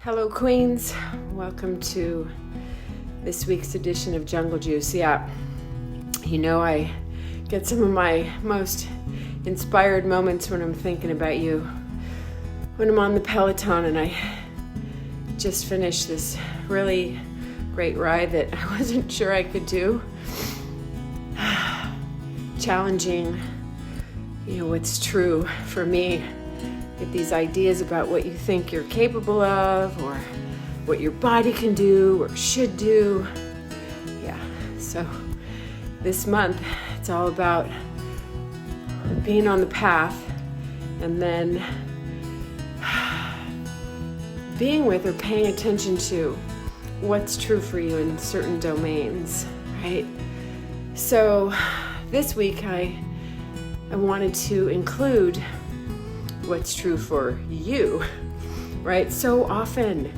Hello, Queens. Welcome to this week's edition of Jungle Juice. Yeah, I get some of my most inspired moments when I'm thinking about you, when I'm on the Peloton and I just finished this really great ride that I wasn't sure I could do. Challenging, what's true for me. Get these ideas about what you think you're capable of or what your body can do or should do. Yeah, so this month it's all about being on the path and then being with or paying attention to what's true for you in certain domains, right? So this week I wanted to include what's true for you, right? So often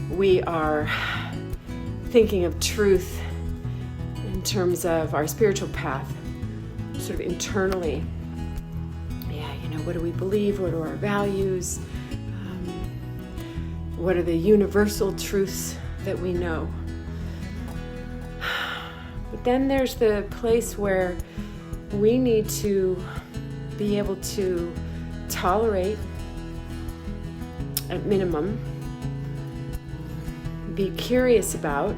we are thinking of truth in terms of our spiritual path, sort of internally. What do we believe? What are our values? What are the universal truths that we know? But then there's the place where we need to be able to tolerate, at minimum, be curious about,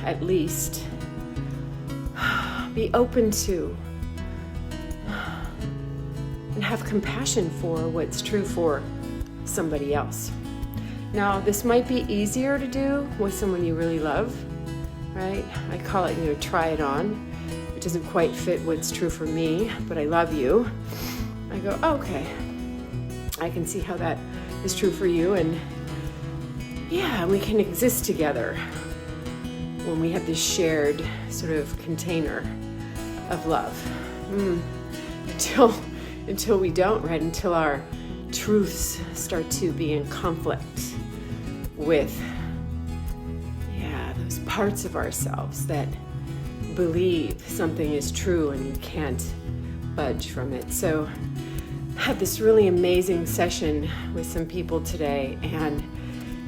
at least, be open to, and have compassion for what's true for somebody else. Now, this might be easier to do with someone you really love, right? I call it, try it on. It doesn't quite fit what's true for me, but I love you. I go, okay, I can see how that is true for you, and we can exist together when we have this shared sort of container of love. Until we don't, right? Until our truths start to be in conflict with, those parts of ourselves that believe something is true and you can't budge from it. So I had this really amazing session with some people today, and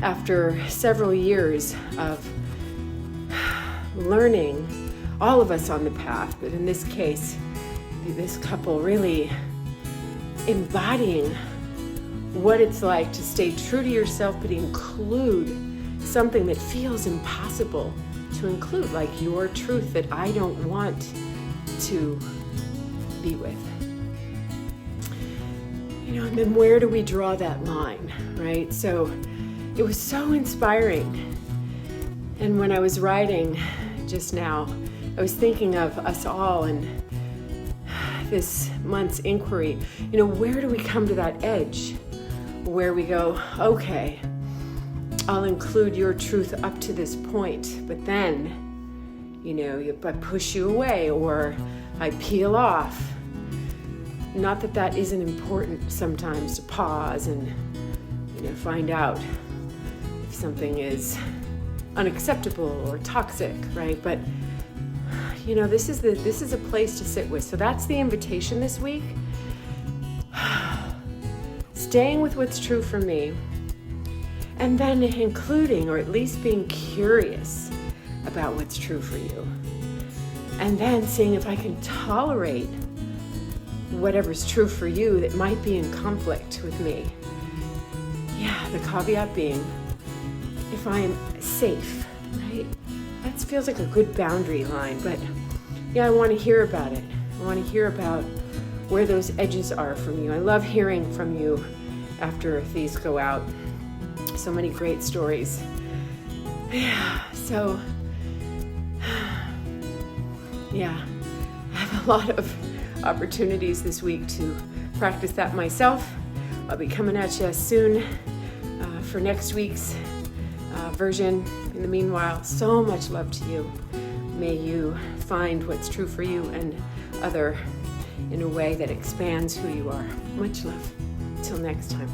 after several years of learning, all of us on the path, but in this case, this couple really embodying what it's like to stay true to yourself, but include something that feels impossible to include, like your truth that I don't want to be with. And then where do we draw that line, right? So it was so inspiring. And when I was writing just now, I was thinking of us all and this month's inquiry. Where do we come to that edge where we go, okay, I'll include your truth up to this point, but then, I push you away or I peel off. Not that isn't important sometimes to pause and, find out if something is unacceptable or toxic, right? But, this is a place to sit with. So that's the invitation this week. Staying with what's true for me, and then including, or at least being curious about what's true for you. And then seeing if I can tolerate whatever's true for you that might be in conflict with me. The caveat being, if I am safe, right? That feels like a good boundary line, but I want to hear about it. I want to hear about where those edges are from you. I love hearing from you after these go out. So many great stories. So, I have a lot of opportunities this week to practice that myself. I'll be coming at you soon for next week's version. In the meanwhile, so much love to you. May you find what's true for you and other in a way that expands who you are. Much love. Till next time.